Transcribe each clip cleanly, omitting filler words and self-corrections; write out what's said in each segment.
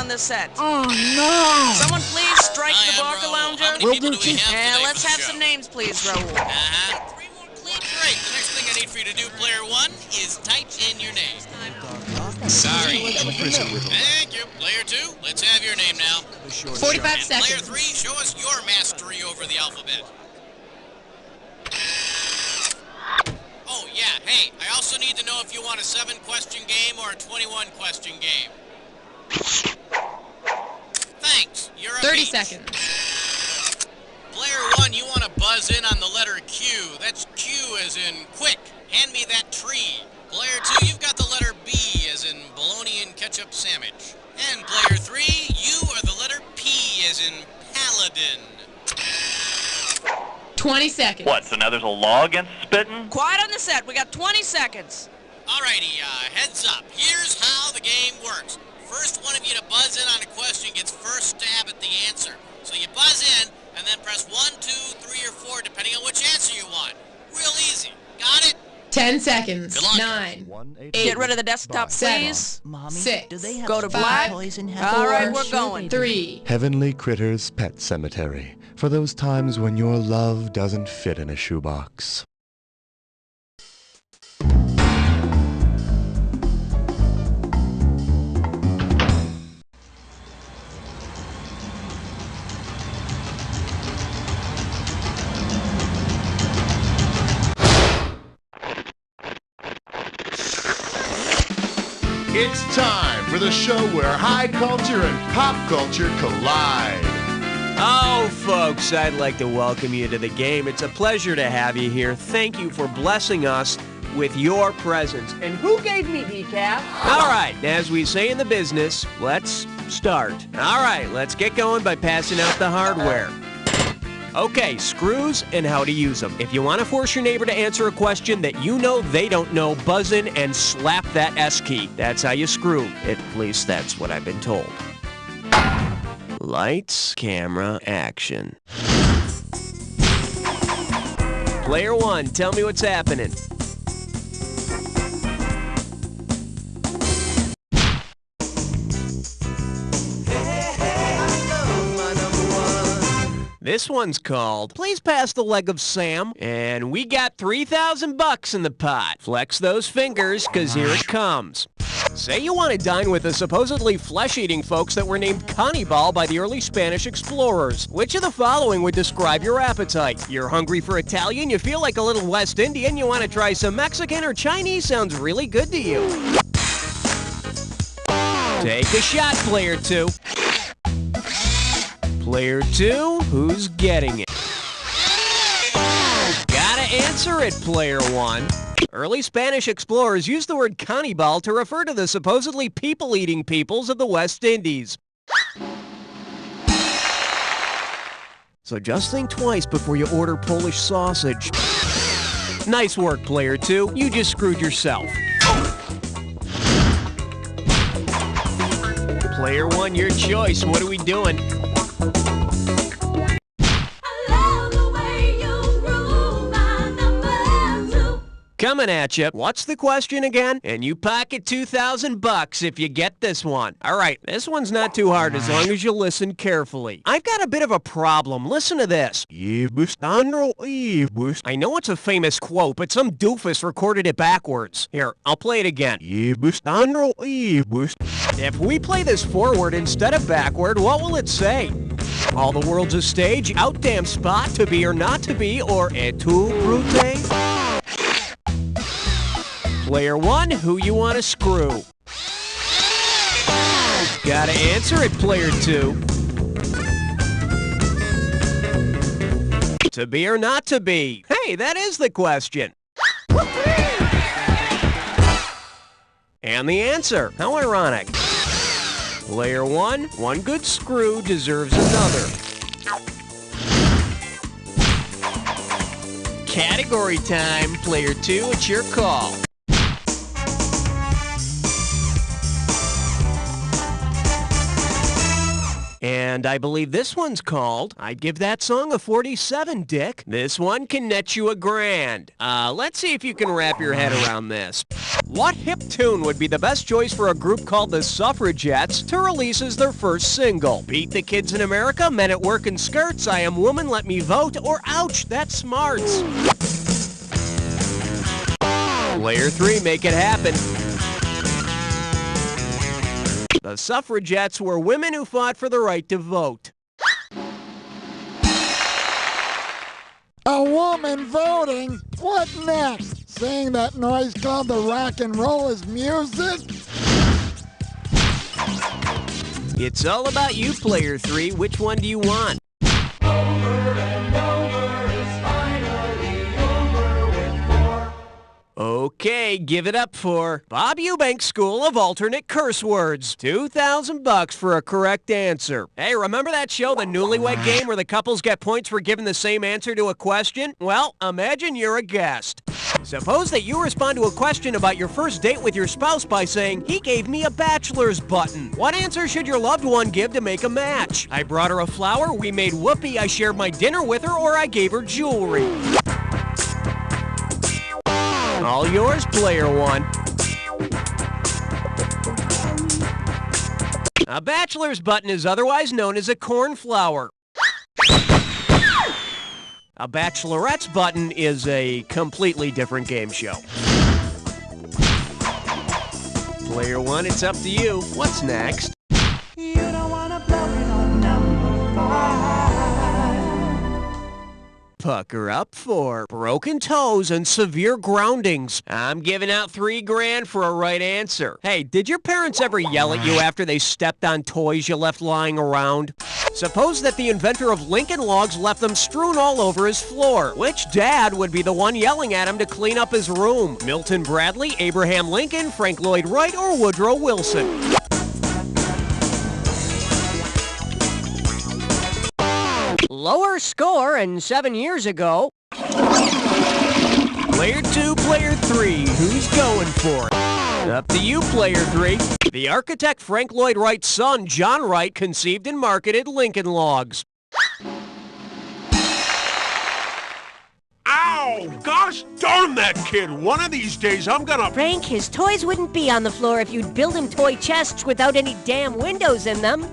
on this set. Oh, no! Someone please strike the Barker Lounger. How many people do we have And today let's for the have show? some names, please, Raoul. 3 more clean. Great. The next thing I need for you to do, player 1, is type in your name. Sorry. Thank you. Player 2, let's have your name now. 45 And seconds. player 3, show us your mastery over the alphabet. Oh, yeah. Hey, I also need to know if you want a 7-question game or a 21-question game. Thanks. You're up 30 8. seconds. Player 1, you want to buzz in on the letter Q. That's Q as in quick. Hand me that tree. Player 2, you've got the letter B as in bologna and ketchup sandwich. And player 3, you are the letter P as in paladin. 20 seconds. What, so now there's a law against spitting? Quiet on the set. We got 20 seconds. Alrighty, heads up. Here's how the game works. First one of you to buzz in on a question gets first stab at the answer. So you buzz in, and then press 1, 2, 3, or 4, depending on which answer you want. Real easy. Got it? 10 seconds. Good luck. 9, 8, Get rid of the desktop, 7, please. Mommy, 6, do they have Go to spy black. poison All right, Four, we're going. 3. Heavenly Critters Pet Cemetery, for those times when your love doesn't fit in a shoebox. It's time for the show where high culture and pop culture collide. Oh, folks, I'd like to welcome you to the game. It's a pleasure to have you here. Thank you for blessing us with your presence. And who gave me decaf? All right, as we say in the business, let's start. All right, let's get going by passing out the hardware. Okay, screws and how to use them. If you want to force your neighbor to answer a question that you know they don't know, buzz in and slap that S key. That's how you screw. At least that's what I've been told. Lights, camera, action. Player 1, tell me what's happening. This one's called Please Pass the Leg of Sam, and we got 3,000 bucks in the pot. Flex those fingers, 'cause here it comes. Say you want to dine with the supposedly flesh-eating folks that were named cannibal by the early Spanish explorers. Which of the following would describe your appetite? You're hungry for Italian, you feel like a little West Indian, you want to try some Mexican, or Chinese sounds really good to you. Take a shot, player 2. Player 2, who's getting it? Gotta answer it, player 1. Early Spanish explorers used the word cannibal to refer to the supposedly people-eating peoples of the West Indies. So just think twice before you order Polish sausage. Nice work, player 2. You just screwed yourself. Player 1, your choice. What are we doing? Coming at you. What's the question again? And you pocket 2,000 bucks if you get this one. All right, this one's not too hard as long as you listen carefully. I've got a bit of a problem. Listen to this. I know it's a famous quote, but some doofus recorded it backwards. Here, I'll play it again. If we play this forward instead of backward, what will it say? All the world's a stage, out damn spot, to be or not to be, or et tu, brute? Player 1, who you want to screw? Gotta answer it, player 2. To be or not to be? Hey, that is the question. And the answer. How ironic. Player 1, one good screw deserves another. Category time. Player 2, it's your call. And And I believe this one's called I'd Give That Song a 47, Dick. This one can net you $1,000. Let's see if you can wrap your head around this. What hip tune would be the best choice for a group called the Suffragettes to release as their first single? Beat the Kids in America, Men at Work in Skirts, I Am Woman, Let Me Vote, or Ouch, That's Smarts? Player 3, make it happen. The Suffragettes were women who fought for the right to vote. A woman voting? What next? Saying that noise called the rock and roll is music? It's all about you, Player 3. Which one do you want? Okay, give it up for Bob Eubanks School of Alternate Curse Words. $2,000 for a correct answer. Hey, remember that show, The Newlywed Game, where the couples get points for giving the same answer to a question? Well, imagine you're a guest. Suppose that you respond to a question about your first date with your spouse by saying, he gave me a bachelor's button. What answer should your loved one give to make a match? I brought her a flower, we made whoopee, I shared my dinner with her, or I gave her jewelry. All yours, Player 1. A bachelor's button is otherwise known as a cornflower. A bachelorette's button is a completely different game show. Player 1, it's up to you. What's next? You don't wanna blow it on number 5. Pucker up for broken toes and severe groundings. I'm giving out $3,000 for a right answer. Hey, did your parents ever yell at you after they stepped on toys you left lying around? Suppose that the inventor of Lincoln Logs left them strewn all over his floor. Which dad would be the one yelling at him to clean up his room? Milton Bradley, Abraham Lincoln, Frank Lloyd Wright, or Woodrow Wilson? Lower score and 7 years ago. Player 2, Player 3, who's going for it? Up to you, Player 3. The architect Frank Lloyd Wright's son, John Wright, conceived and marketed Lincoln Logs. Ow! Gosh darn that kid! One of these days I'm gonna... Frank, his toys wouldn't be on the floor if you'd build him toy chests without any damn windows in them.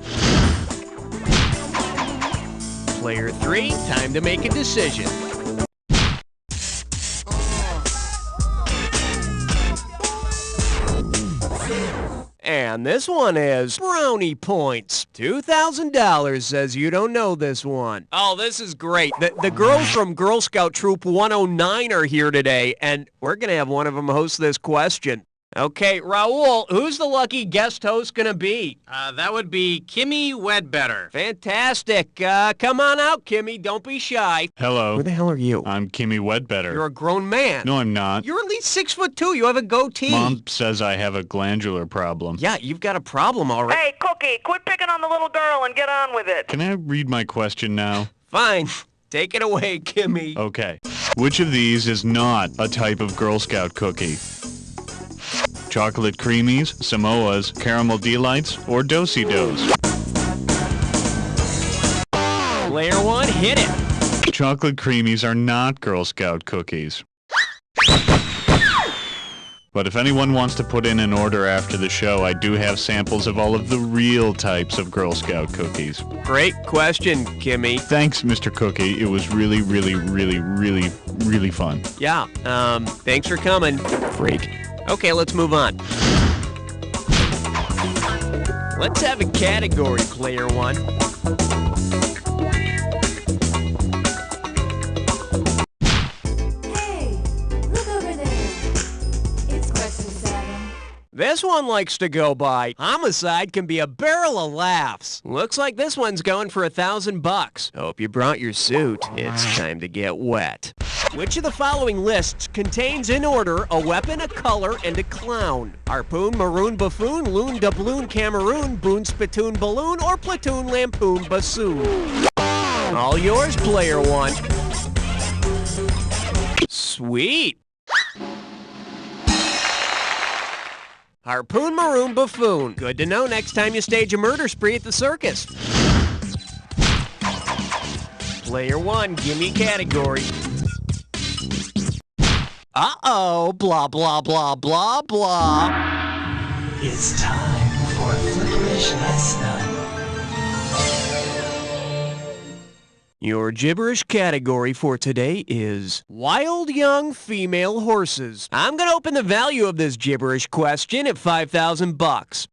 Player 3, time to make a decision. And this one is brownie points. $2,000 says you don't know this one. Oh, this is great. The girls from Girl Scout Troop 109 are here today, and we're going to have one of them host this question. Okay, Raul, who's the lucky guest host gonna be? That would be Kimmy Wedbetter. Fantastic. Come on out, Kimmy. Don't be shy. Hello. Who the hell are you? I'm Kimmy Wedbetter. You're a grown man. No, I'm not. You're at least 6'2". You have a goatee. Mom says I have a glandular problem. Yeah, you've got a problem already. Hey, Cookie, quit picking on the little girl and get on with it. Can I read my question now? Fine. Take it away, Kimmy. Okay. Which of these is not a type of Girl Scout cookie? Chocolate creamies, Samoas, caramel delights, or do-si-dos? Player 1, hit it. Chocolate creamies are not Girl Scout cookies. But if anyone wants to put in an order after the show, I do have samples of all of the real types of Girl Scout cookies. Great question, Kimmy. Thanks, Mr. Cookie. It was really, really, really, really, really fun. Yeah, thanks for coming, freak. Okay, let's move on. Let's have a category, Player 1. Hey, look over there. It's question 7. This one likes to go by, homicide can be a barrel of laughs. Looks like this one's going for $1,000. Hope you brought your suit. It's time to get wet. Which of the following lists contains in order a weapon, a color, and a clown? Harpoon, maroon, buffoon, loon, doubloon, Cameroon, boon, spittoon, balloon, or platoon, lampoon, bassoon? All yours, Player 1. Sweet. Harpoon, maroon, buffoon. Good to know next time you stage a murder spree at the circus. Player 1, gimme category. Uh-oh, blah, blah, blah, blah, blah. It's time for a flickerish lesson. Your gibberish category for today is wild young female horses. I'm gonna open the value of this gibberish question at $5,000.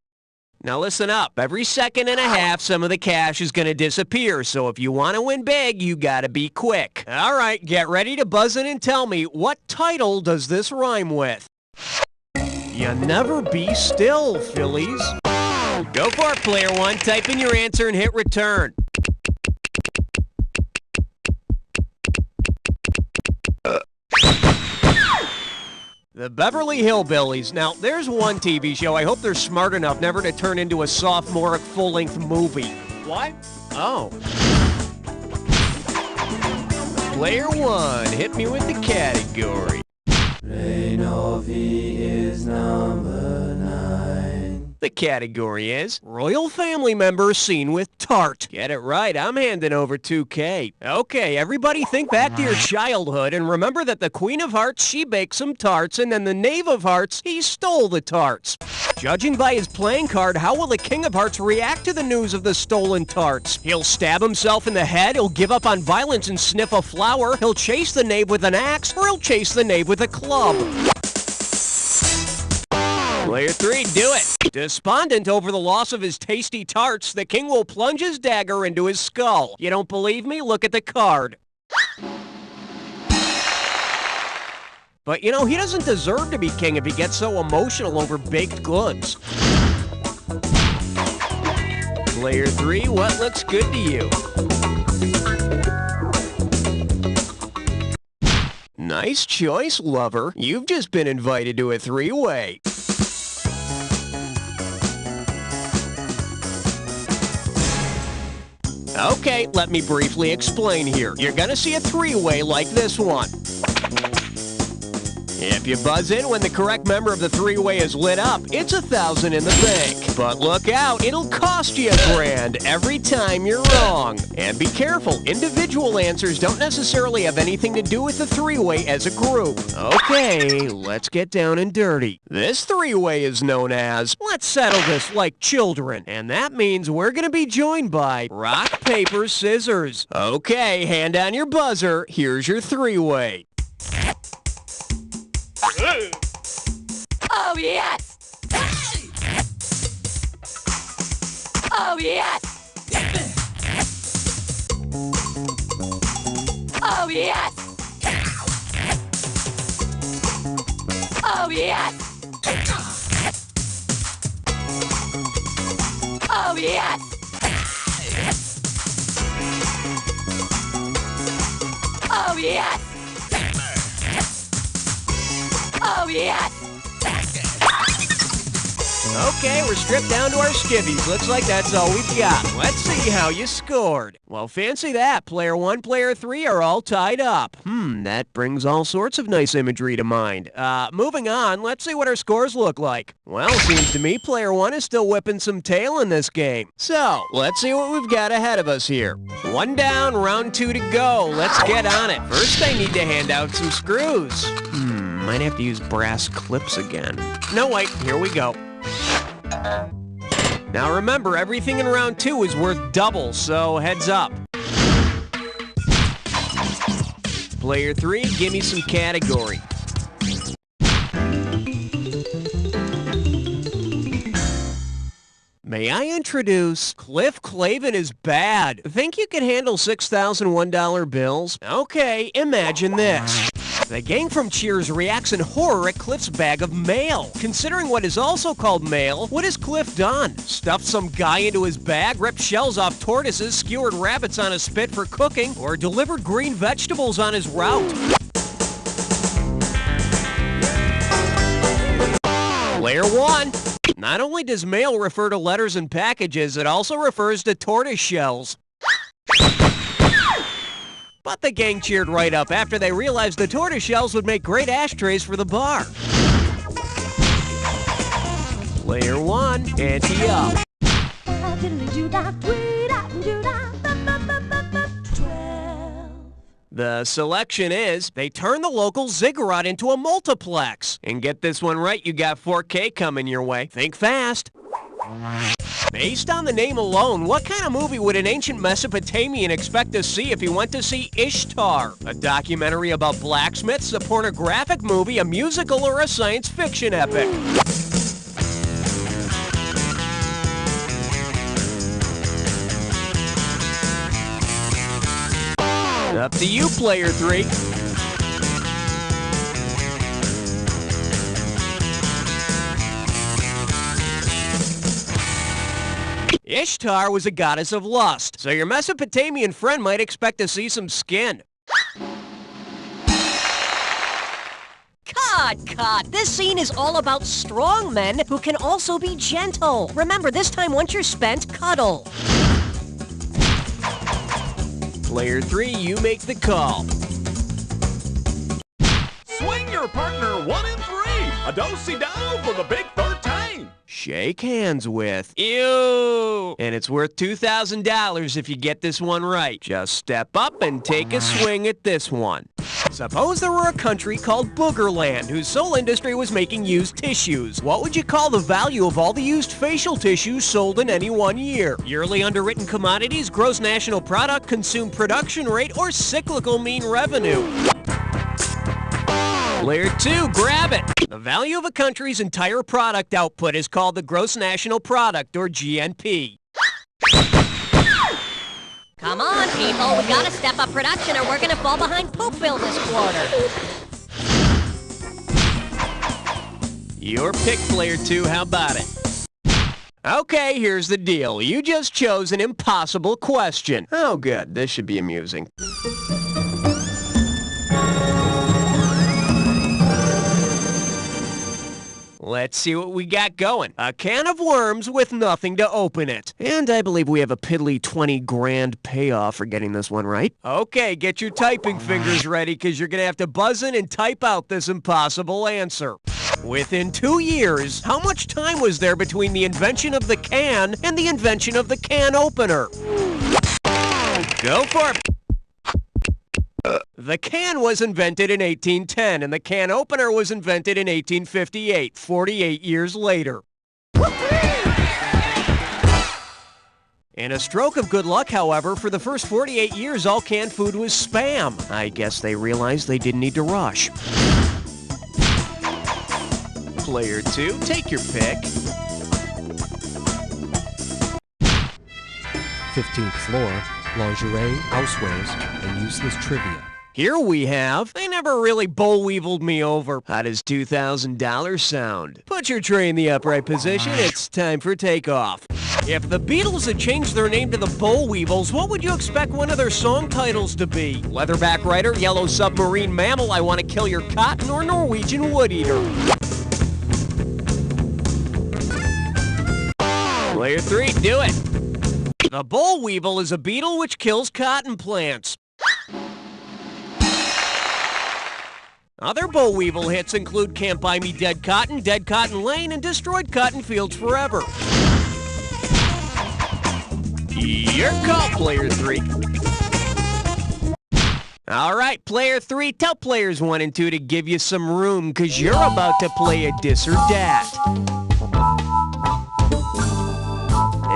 Now listen up. Every second and a half, some of the cash is gonna disappear, so if you want to win big, you gotta be quick. All right, get ready to buzz in and tell me, what title does this rhyme with? You never be still, Phillies. Go for it, Player 1. Type in your answer and hit return. The Beverly Hillbillies. Now, there's one TV show I hope they're smart enough never to turn into a sophomoric full-length movie. What? Oh. Player 1, hit me with the category. Novi is number 9. The category is royal family member seen with tart. Get it right, I'm handing over 2K. Okay, everybody think back to your childhood and remember that the Queen of Hearts, she baked some tarts, and then the Knave of Hearts, he stole the tarts. Judging by his playing card, how will the King of Hearts react to the news of the stolen tarts? He'll stab himself in the head, he'll give up on violence and sniff a flower, he'll chase the knave with an axe, or he'll chase the knave with a club. Player 3, do it. Despondent over the loss of his tasty tarts, the king will plunge his dagger into his skull. You don't believe me? Look at the card. But you know, he doesn't deserve to be king if he gets so emotional over baked goods. Player 3, what looks good to you? Nice choice, lover. You've just been invited to a three-way. Okay, let me briefly explain here. You're gonna see a three-way like this one. If you buzz in when the correct member of the three-way is lit up, it's $1,000 in the bank. But look out, it'll cost you $1,000 every time you're wrong. And be careful, individual answers don't necessarily have anything to do with the three-way as a group. Okay, let's get down and dirty. This three-way is known as, let's settle this like children. And that means we're gonna be joined by rock, paper, scissors. Okay, hand on your buzzer, here's your three-way. Oh, yes! Oh, yes! Oh, yes! Oh, yes! Oh, yes! Oh, yes! Oh, yes! Okay, we're stripped down to our skivvies. Looks like that's all we've got. Let's see how you scored. Well, fancy that. Player 1, Player 3 are all tied up. That brings all sorts of nice imagery to mind. Moving on, let's see what our scores look like. Well, seems to me Player 1 is still whipping some tail in this game. So, let's see what we've got ahead of us here. 1 down, round 2 to go. Let's get on it. First, I need to hand out some screws. Might have to use brass clips again. No, wait, here we go. Now remember, everything in round 2 is worth double, so heads up. Player 3, give me some category. May I introduce Cliff Clavin is bad. Think you can handle $6,001 bills? Okay, imagine this. The gang from Cheers reacts in horror at Cliff's bag of mail. Considering what is also called mail, what has Cliff done? Stuffed some guy into his bag, ripped shells off tortoises, skewered rabbits on a spit for cooking, or delivered green vegetables on his route? Player 1. Not only does mail refer to letters and packages, it also refers to tortoise shells. But the gang cheered right up after they realized the tortoise shells would make great ashtrays for the bar. Player 1, ante up. 12 The selection is, they turn the local ziggurat into a multiplex. And get this one right, you got 4K coming your way. Think fast. Based on the name alone, what kind of movie would an ancient Mesopotamian expect to see if he went to see Ishtar? A documentary about blacksmiths, a pornographic movie, a musical, or a science fiction epic? Up to you, player 3. Ishtar was a goddess of lust, so your Mesopotamian friend might expect to see some skin. Cut! This scene is all about strong men who can also be gentle. Remember, this time once you're spent, cuddle. Player 3, you make the call. Swing your partner 1 and 3. A do-si-do for the big 13. Shake hands with. Ew! And it's worth $2,000 if you get this one right. Just step up and take a swing at this one. Suppose there were a country called Boogerland whose sole industry was making used tissues. What would you call the value of all the used facial tissues sold in any one year? Yearly underwritten commodities, gross national product, consumed production rate, or cyclical mean revenue? Player 2, grab it! The value of a country's entire product output is called the gross national product, or GNP. Come on, people, we gotta step up production or we're gonna fall behind Poopville this quarter. Your pick, Player 2, how about it? Okay, here's the deal. You just chose an impossible question. Oh, good. This should be amusing. Let's see what we got going. A can of worms with nothing to open it. And I believe we have a piddly 20 grand payoff for getting this one right. Okay, get your typing fingers ready because you're going to have to buzz in and type out this impossible answer. Within 2 years, how much time was there between the invention of the can and the invention of the can opener? Go for it. The can was invented in 1810, and the can opener was invented in 1858, 48 years later. In a stroke of good luck, however, for the first 48 years, all canned food was Spam. I guess they realized they didn't need to rush. Player 2, take your pick. 15th floor, lingerie, housewares, and useless trivia. Here we have, they never really boll-weevilled me over. How does $2,000 sound? Put your tray in the upright position, it's time for takeoff. If the Beatles had changed their name to the Boll-Weevils, what would you expect one of their song titles to be? Leatherback Rider, Yellow Submarine Mammal, I Want to Kill Your Cotton, or Norwegian Wood Eater? Player 3, do it! The boll weevil is a beetle which kills cotton plants. Other boll weevil hits include Can't Buy Me Dead Cotton Lane, and Destroyed Cotton Fields Forever. Your call, Player 3. All right, Player 3, tell Players 1 and 2 to give you some room, because you're about to play a Dis or Dat.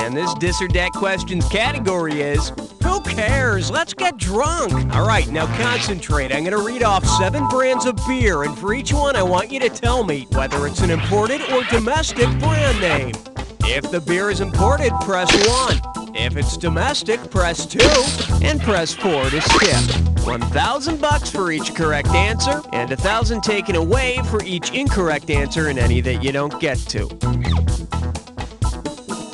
And this Dis or Dat questions category is, who cares? Let's get drunk. All right, now concentrate. I'm going to read off 7 brands of beer, and for each one, I want you to tell me whether it's an imported or domestic brand name. If the beer is imported, press 1. If it's domestic, press 2. And press 4 to skip. $1,000 for each correct answer, and $1,000 taken away for each incorrect answer in any that you don't get to.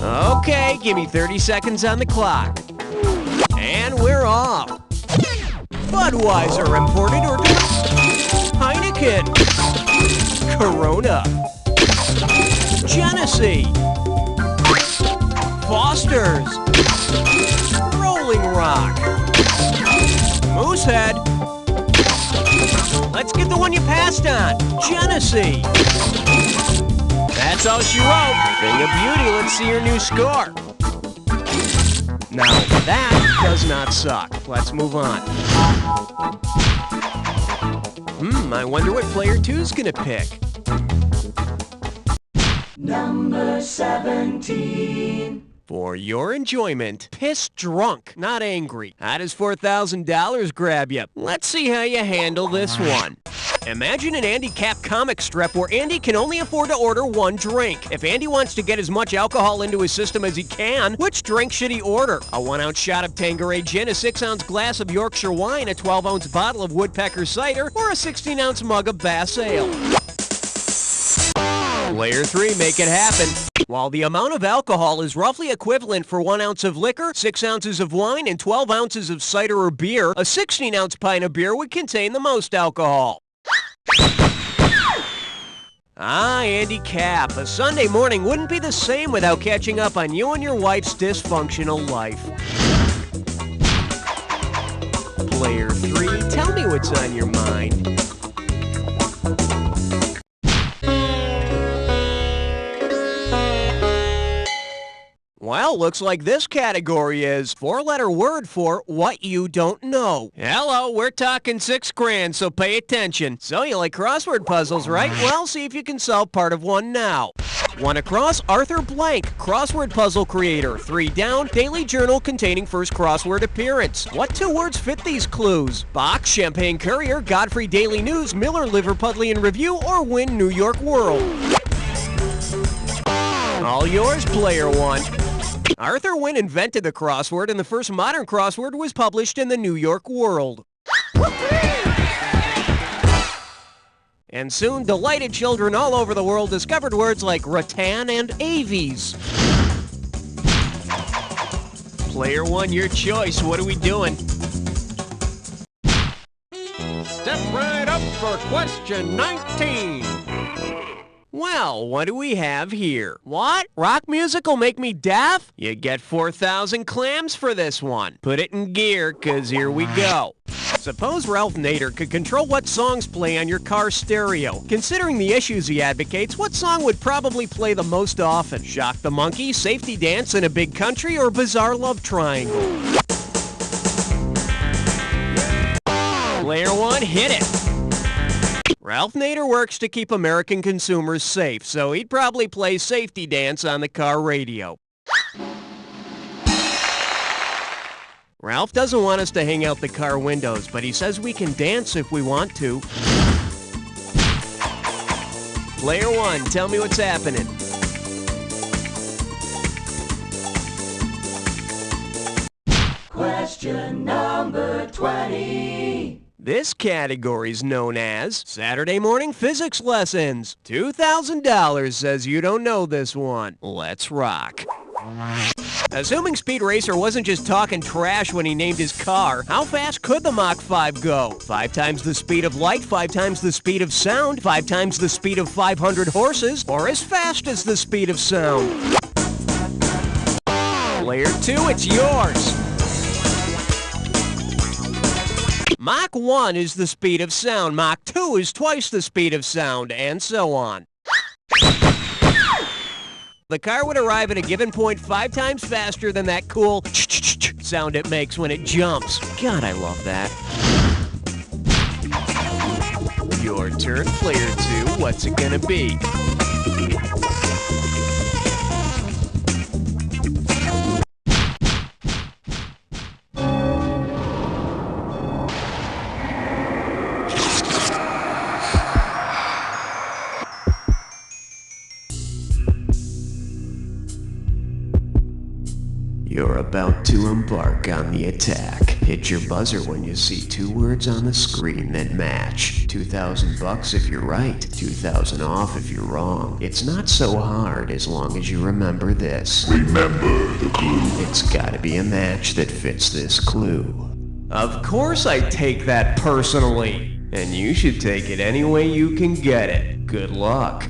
Okay, give me 30 seconds on the clock. And we're off. Budweiser, imported or Heineken. Corona. Genesee. Foster's. Rolling Rock. Moosehead. Let's get the one you passed on. Genesee. That's all she wrote. Thing of beauty, let's see your new score. Now, that does not suck. Let's move on. I wonder what player 2's gonna pick. Number 17. For your enjoyment, pissed drunk, not angry. How does $4,000 grab you? Let's see how you handle this one. Imagine an Andy Cap comic strip where Andy can only afford to order one drink. If Andy wants to get as much alcohol into his system as he can, which drink should he order? A 1-ounce shot of Tanqueray gin, a 6-ounce glass of Yorkshire wine, a 12-ounce bottle of Woodpecker cider, or a 16-ounce mug of Bass Ale? Player 3, make it happen. While the amount of alcohol is roughly equivalent for 1 ounce of liquor, 6 ounces of wine, and 12 ounces of cider or beer, a 16-ounce pint of beer would contain the most alcohol. Andy Cap. A Sunday morning wouldn't be the same without catching up on you and your wife's dysfunctional life. Player 3, tell me what's on your mind. Well, looks like this category is 4-letter word for what you don't know. Hello, we're talking $6,000, so pay attention. So you like crossword puzzles, right? Well, see if you can solve part of one now. 1 across, Arthur Blank, crossword puzzle creator. 3 down, daily journal containing first crossword appearance. What 2 words fit these clues? Box, Champagne Courier, Godfrey Daily News, Miller Liverpudlian Review, or Win New York World? All yours, player 1. Arthur Wynn invented the crossword, and the first modern crossword was published in the New York World. And soon, delighted children all over the world discovered words like rattan and aves. Player 1, your choice. What are we doing? Step right up for question 19. Well, what do we have here? What? Rock music will make me deaf? You get 4,000 clams for this one. Put it in gear, 'cause here we go. Suppose Ralph Nader could control what songs play on your car stereo. Considering the issues he advocates, what song would probably play the most often? Shock the Monkey, Safety Dance in a Big Country, or Bizarre Love Triangle? Player 1, hit it. Ralph Nader works to keep American consumers safe, so he'd probably play Safety Dance on the car radio. Ralph doesn't want us to hang out the car windows, but he says we can dance if we want to. Player 1, tell me what's happening. Question number 20. This category is known as Saturday Morning Physics Lessons. $2,000 says you don't know this one. Let's rock. Assuming Speed Racer wasn't just talking trash when he named his car, how fast could the Mach 5 go? 5 times the speed of light, 5 times the speed of sound, 5 times the speed of 500 horses, or as fast as the speed of sound? Player 2, it's yours. Mach 1 is the speed of sound, Mach 2 is twice the speed of sound, and so on. The car would arrive at a given point 5 times faster than that cool sound it makes when it jumps. God, I love that. Your turn, player 2. What's it gonna be? You're about to embark on the attack. Hit your buzzer when you see 2 words on the screen that match. $2,000 if you're right, 2,000 off if you're wrong. It's not so hard as long as you remember this. Remember the clue. It's gotta be a match that fits this clue. Of course I take that personally. And you should take it any way you can get it. Good luck.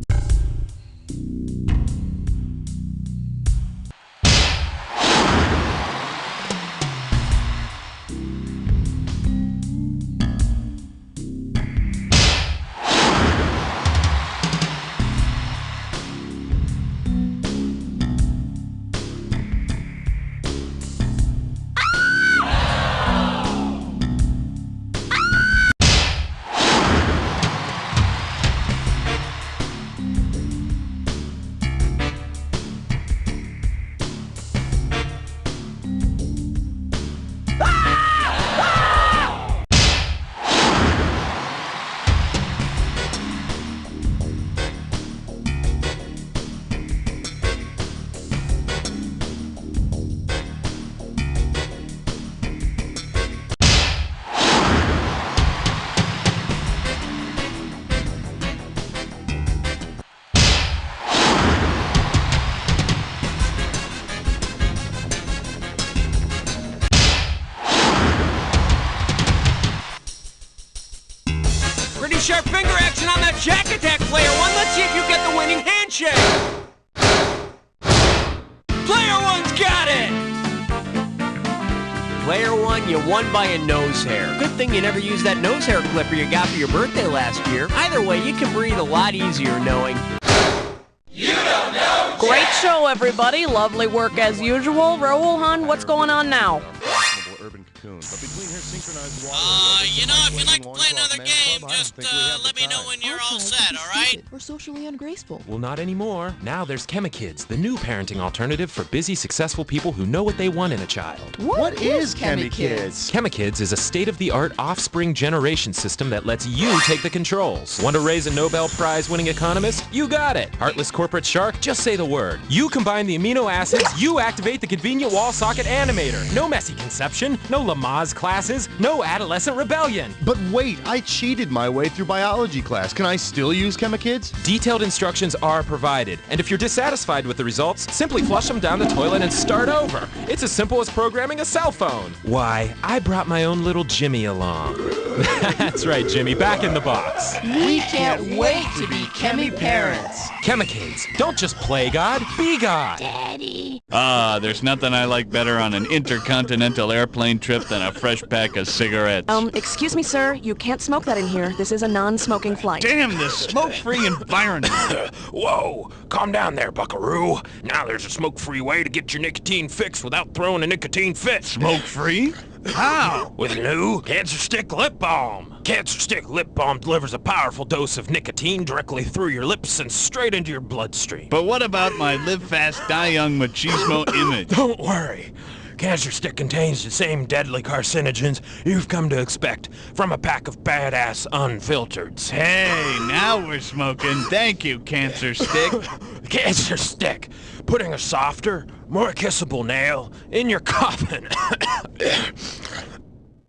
you won by a nose hair. Good thing you never used that nose hair clipper you got for your birthday last year. Either way, you can breathe a lot easier knowing... You don't know. Great show, everybody. Lovely work as usual. Raoul Han, what's going on now? You know, if you'd like to play another game, just let me know when you're all set, all right? We're socially ungraceful. Well, not anymore. Now there's ChemiKids, the new parenting alternative for busy, successful people who know what they want in a child. What is ChemiKids? ChemiKids is a state-of-the-art offspring generation system that lets you take the controls. Want to raise a Nobel Prize-winning economist? You got it. Heartless corporate shark? Just say the word. You combine the amino acids, you activate the convenient wall socket animator. No messy conception, no Lamaze classes, no adolescent rebellion. But wait, I cheated my way through biology class. Can I still use ChemiKids? Detailed instructions are provided, and if you're dissatisfied with the results, simply flush them down the toilet and start over. It's as simple as programming a cell phone. Why, I brought my own little Jimmy along. That's right, Jimmy, back in the box. We can't wait to be Chemi parents. ChemiKids, don't just play God, be God. Daddy. There's nothing I like better on an intercontinental airplane trip than a fresh pack of cigarettes. Excuse me, sir. You can't smoke that in here. This is a non-smoking flight. Damn this smoke-free environment. Whoa, calm down there, buckaroo. Now there's a smoke-free way to get your nicotine fix without throwing a nicotine fit. Smoke-free? How? With new Cancer Stick Lip Balm. Cancer Stick Lip Balm delivers a powerful dose of nicotine directly through your lips and straight into your bloodstream. But what about my live fast, die young machismo image? Don't worry. Cancer Stick contains the same deadly carcinogens you've come to expect from a pack of badass unfiltereds. Hey, now we're smoking. Thank you, Cancer Stick. Cancer Stick, putting a softer, more kissable nail in your coffin.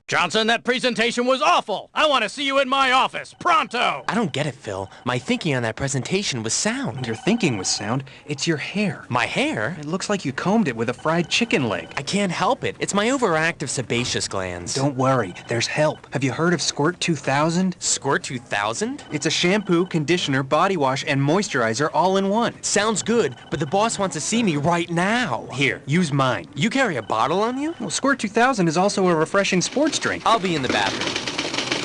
Johnson, that presentation was awful. I want to see you in my office, pronto. I don't get it, Phil. My thinking on that presentation was sound. Your thinking was sound. It's your hair. My hair? It looks like you combed it with a fried chicken leg. I can't help it. It's my overactive sebaceous glands. Don't worry. There's help. Have you heard of Squirt 2000? Squirt 2000? It's a shampoo, conditioner, body wash, and moisturizer all in one. Sounds good, but the boss wants to see me right now. Here, use mine. You carry a bottle on you? Well, Squirt 2000 is also a refreshing sports drink. I'll be in the bathroom.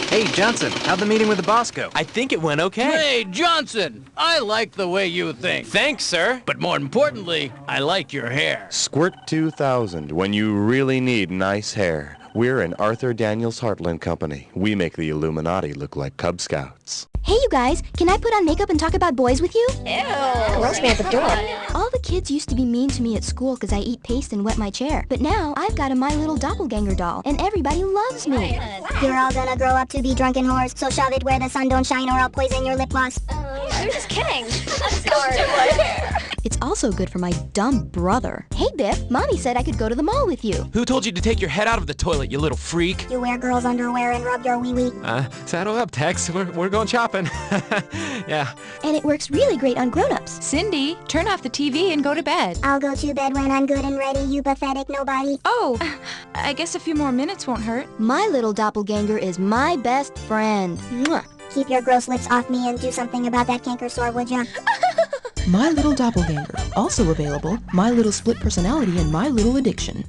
Hey, Johnson, how'd the meeting with the boss go? I think it went okay. Hey, Johnson, I like the way you think. Thanks, sir. But more importantly, I like your hair. Squirt 2000, when you really need nice hair. We're an Arthur Daniels Heartland company. We make the Illuminati look like Cub Scouts. Hey, you guys, can I put on makeup and talk about boys with you? Ew. Rosemary at the door. All the kids used to be mean to me at school because I eat paste and wet my chair. But now I've got a My Little Doppelganger doll, and everybody loves me. You're all gonna grow up to be drunken whores, so shove it where the sun don't shine or I'll poison your lip gloss. You're just kidding. I'm sorry. It's also good for my dumb brother. Hey, Biff, Mommy said I could go to the mall with you. Who told you to take your head out of the toilet, you little freak? You wear girls' underwear and rub your wee-wee. Saddle up, Tex. We're going shopping. Yeah. And it works really great on grown-ups. Cindy, turn off the TV and go to bed. I'll go to bed when I'm good and ready, you pathetic nobody. Oh, I guess a few more minutes won't hurt. My Little Doppelganger is my best friend. Mwah. Keep your gross lips off me and do something about that canker sore, would ya? My Little Doppelganger. Also available, My Little Split Personality and My Little Addiction.